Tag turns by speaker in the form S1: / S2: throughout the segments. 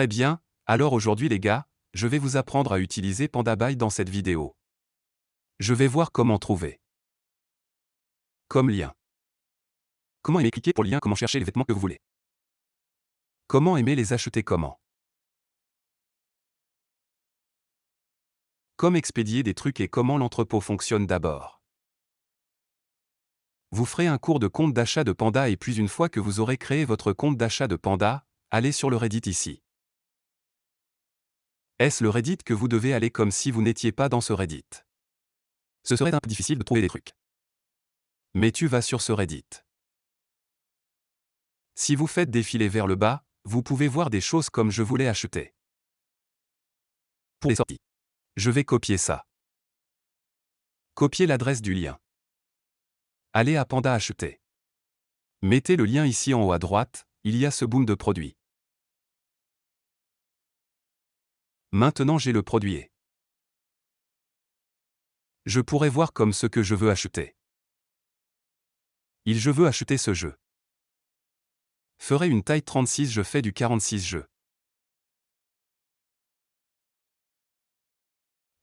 S1: Très bien, alors aujourd'hui les gars, je vais vous apprendre à utiliser PandaBuy dans cette vidéo. Je vais voir comment trouver. Comme lien. Comment aimer cliquer pour le lien, comment chercher les vêtements que vous voulez. Comment aimer les acheter comment. Comme expédier des trucs et comment l'entrepôt fonctionne d'abord. Vous ferez un cours de compte d'achat de Panda et puis une fois que vous aurez créé votre compte d'achat de Panda, allez sur le Reddit ici. Est-ce le Reddit que vous devez aller comme si vous n'étiez pas dans ce Reddit? Ce serait un peu difficile de trouver des trucs. Mais tu vas sur ce Reddit. Si vous faites défiler vers le bas, vous pouvez voir des choses comme je voulais acheter. Pour les sorties. Je vais copier ça. Copier l'adresse du lien. Allez à Panda acheter. Mettez le lien ici en haut à droite, il y a ce boom de produits. Maintenant j'ai le produit. Je pourrais voir comme ce que je veux acheter. Je veux acheter ce jeu. Ferai une taille 36, je fais du 46 jeux.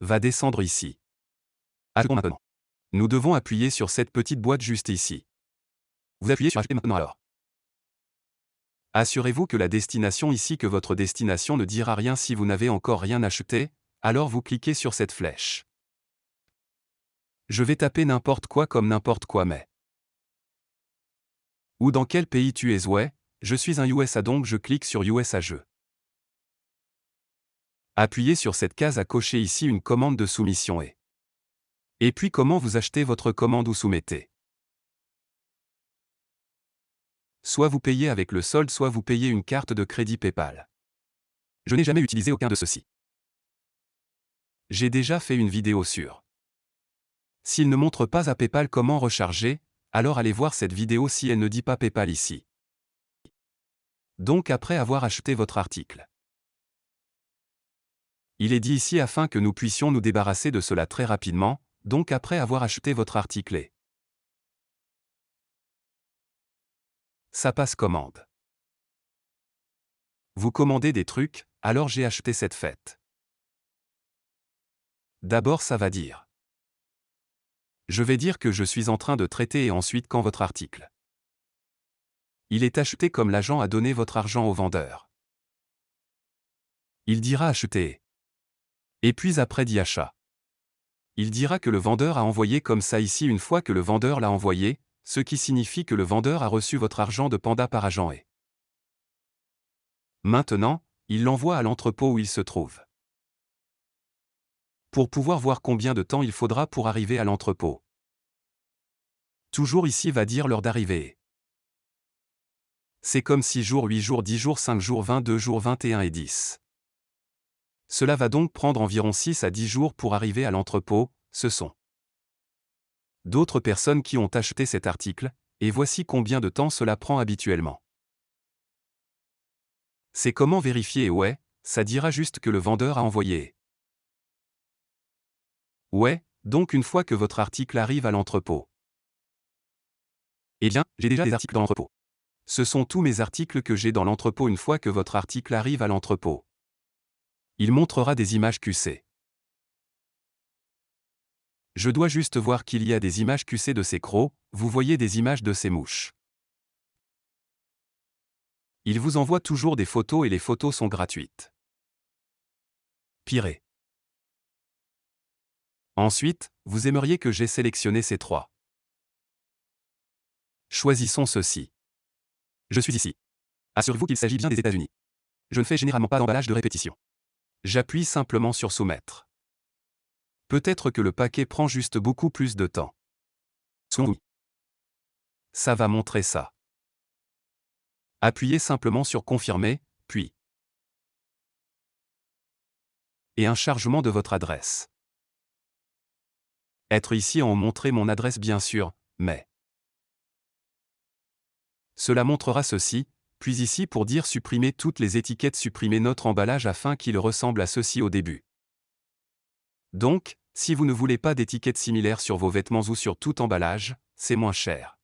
S1: Va descendre ici. Achetons maintenant. Nous devons appuyer sur cette petite boîte juste ici. Vous appuyez sur acheter maintenant alors. Assurez-vous que la destination ici que votre destination ne dira rien si vous n'avez encore rien acheté, alors vous cliquez sur cette flèche. Je vais taper n'importe quoi comme n'importe quoi mais. Ou dans quel pays tu es? Ouais, je suis un USA donc je clique sur USA jeu. Appuyez sur cette case à cocher ici une commande de soumission et puis comment vous achetez votre commande ou soumettez. Soit vous payez avec le solde, soit vous payez une carte de crédit PayPal. Je n'ai jamais utilisé aucun de ceux-ci. J'ai déjà fait une vidéo sur. S'il ne montre pas à PayPal comment recharger, alors allez voir cette vidéo si elle ne dit pas PayPal ici. Donc après avoir acheté votre article. Il est dit ici afin que nous puissions nous débarrasser de cela très rapidement, donc après avoir acheté votre article ça passe commande. Vous commandez des trucs, alors j'ai acheté cette fête. D'abord ça va dire. Je vais dire que je suis en train de traiter et ensuite quand votre article. Il est acheté comme l'agent a donné votre argent au vendeur. Il dira acheter. Et puis après dit achat. Il dira que le vendeur a envoyé comme ça ici une fois que le vendeur l'a envoyé, ce qui signifie que le vendeur a reçu votre argent de Panda par agent et. Maintenant, il l'envoie à l'entrepôt où il se trouve. Pour pouvoir voir combien de temps il faudra pour arriver à l'entrepôt. Toujours ici va dire l'heure d'arrivée. C'est comme 6 jours, 8 jours, 10 jours, 5 jours, 22 jours, 21 et 10. Cela va donc prendre environ 6 à 10 jours pour arriver à l'entrepôt, ce sont d'autres personnes qui ont acheté cet article, et voici combien de temps cela prend habituellement. C'est comment vérifier? Ouais, ça dira juste que le vendeur a envoyé. Ouais, donc une fois que votre article arrive à l'entrepôt. Eh bien, j'ai déjà des articles dans l'entrepôt. Ce sont tous mes articles que j'ai dans l'entrepôt une fois que votre article arrive à l'entrepôt. Il montrera des images QC. Je dois juste voir qu'il y a des images QC de ces crocs, vous voyez des images de ces mouches. Il vous envoie toujours des photos et les photos sont gratuites. Pire. Ensuite, vous aimeriez que j'ai sélectionné ces trois. Choisissons ceci. Je suis ici. Assurez-vous qu'il s'agit bien des États-Unis. Je ne fais généralement pas d'emballage de répétition. J'appuie simplement sur soumettre. Peut-être que le paquet prend juste beaucoup plus de temps. Oui. Ça va montrer ça. Appuyez simplement sur confirmer, puis. Et un chargement de votre adresse. Être ici en montrer mon adresse bien sûr, mais. Cela montrera ceci, puis ici pour dire supprimer toutes les étiquettes, supprimer notre emballage afin qu'il ressemble à ceci au début. Donc, si vous ne voulez pas d'étiquettes similaires sur vos vêtements ou sur tout emballage, c'est moins cher.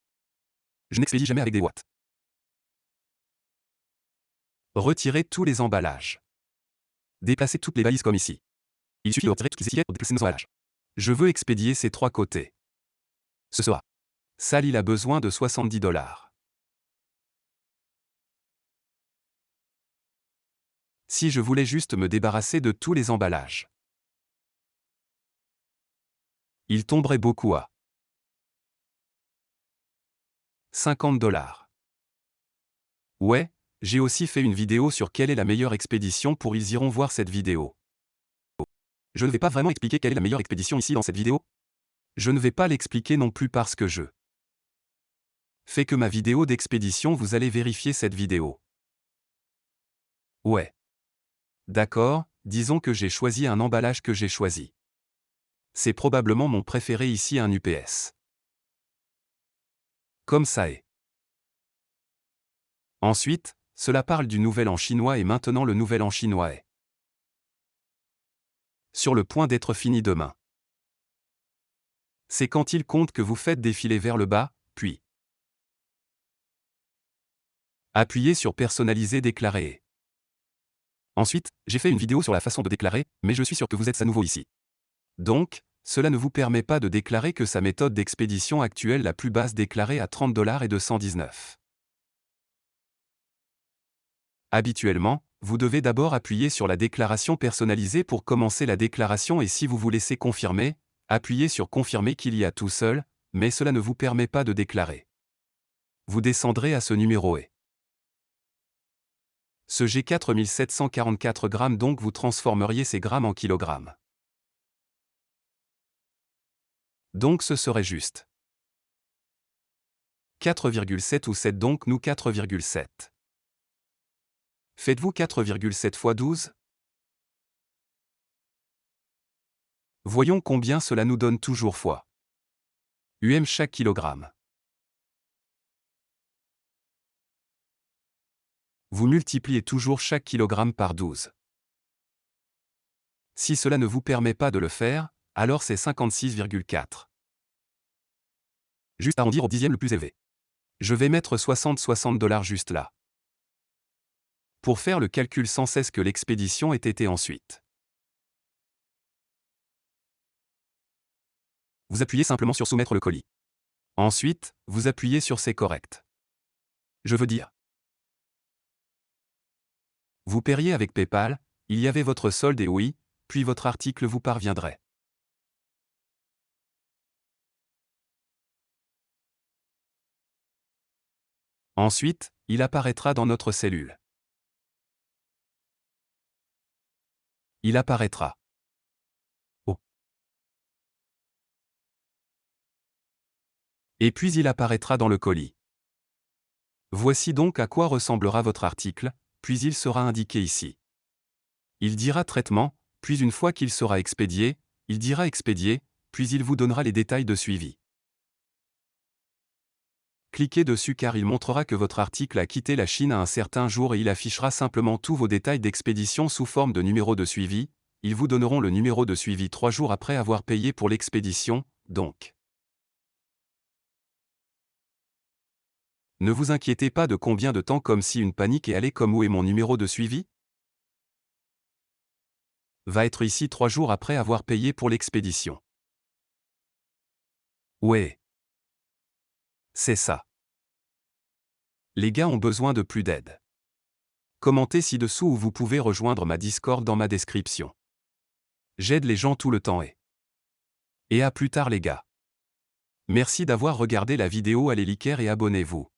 S1: Je n'expédie jamais avec des boîtes. Retirez tous les emballages. Déplacez toutes les balises comme ici. Il suffit de retirer toutes les étiquettes pour déplacer nos emballages. Je veux expédier ces 3 côtés. Ce sera. Sal, il a besoin de 70 $. Si je voulais juste me débarrasser de tous les emballages, il tomberait beaucoup à 50 $. Ouais, j'ai aussi fait une vidéo sur quelle est la meilleure expédition pour ils iront voir cette vidéo. Je ne vais pas vraiment expliquer quelle est la meilleure expédition ici dans cette vidéo. Je ne vais pas l'expliquer non plus parce que je fais que ma vidéo d'expédition, vous allez vérifier cette vidéo. Ouais. D'accord, disons que j'ai choisi un emballage que j'ai choisi. C'est probablement mon préféré ici, un UPS. Comme ça est. Ensuite, cela parle du Nouvel An chinois et maintenant le Nouvel An chinois est sur le point d'être fini demain. C'est quand il compte que vous faites défiler vers le bas, puis appuyez sur Personnaliser déclarer. Ensuite, j'ai fait une vidéo sur la façon de déclarer, mais je suis sûr que vous êtes à nouveau ici. Donc, cela ne vous permet pas de déclarer que sa méthode d'expédition actuelle la plus basse déclarée à 30 $ et 219. Habituellement, vous devez d'abord appuyer sur la déclaration personnalisée pour commencer la déclaration et si vous vous laissez confirmer, appuyez sur Confirmer qu'il y a tout seul, mais cela ne vous permet pas de déclarer. Vous descendrez à ce numéro et ce G 4744 grammes, donc vous transformeriez ces grammes en kilogrammes. Donc ce serait juste 4,7 ou 7, donc nous 4,7. Faites-vous 4,7 fois 12? Voyons combien cela nous donne toujours fois chaque kilogramme. Vous multipliez toujours chaque kilogramme par 12. Si cela ne vous permet pas de le faire, alors c'est 56,4. Juste arrondir au dixième le plus élevé. Je vais mettre 60 $ juste là. Pour faire le calcul sans cesse que l'expédition ait été ensuite. Vous appuyez simplement sur Soumettre le colis. Ensuite, vous appuyez sur C'est correct. Je veux dire. Vous paieriez avec PayPal, il y avait votre solde et oui, puis votre article vous parviendrait. Ensuite, il apparaîtra dans notre cellule. Il apparaîtra. Oh. Et puis il apparaîtra dans le colis. Voici donc à quoi ressemblera votre article, puis il sera indiqué ici. Il dira traitement, puis une fois qu'il sera expédié, il dira expédié, puis il vous donnera les détails de suivi. Cliquez dessus car il montrera que votre article a quitté la Chine à un certain jour et il affichera simplement tous vos détails d'expédition sous forme de numéro de suivi. Ils vous donneront le numéro de suivi 3 jours après avoir payé pour l'expédition, donc. Ne vous inquiétez pas de combien de temps comme si une panique est allée comme où est mon numéro de suivi? Va être ici 3 jours après avoir payé pour l'expédition. Ouais. C'est ça. Les gars ont besoin de plus d'aide. Commentez ci-dessous ou vous pouvez rejoindre ma Discord dans ma description. J'aide les gens tout le temps et à plus tard les gars. Merci d'avoir regardé la vidéo, allez liker et abonnez-vous.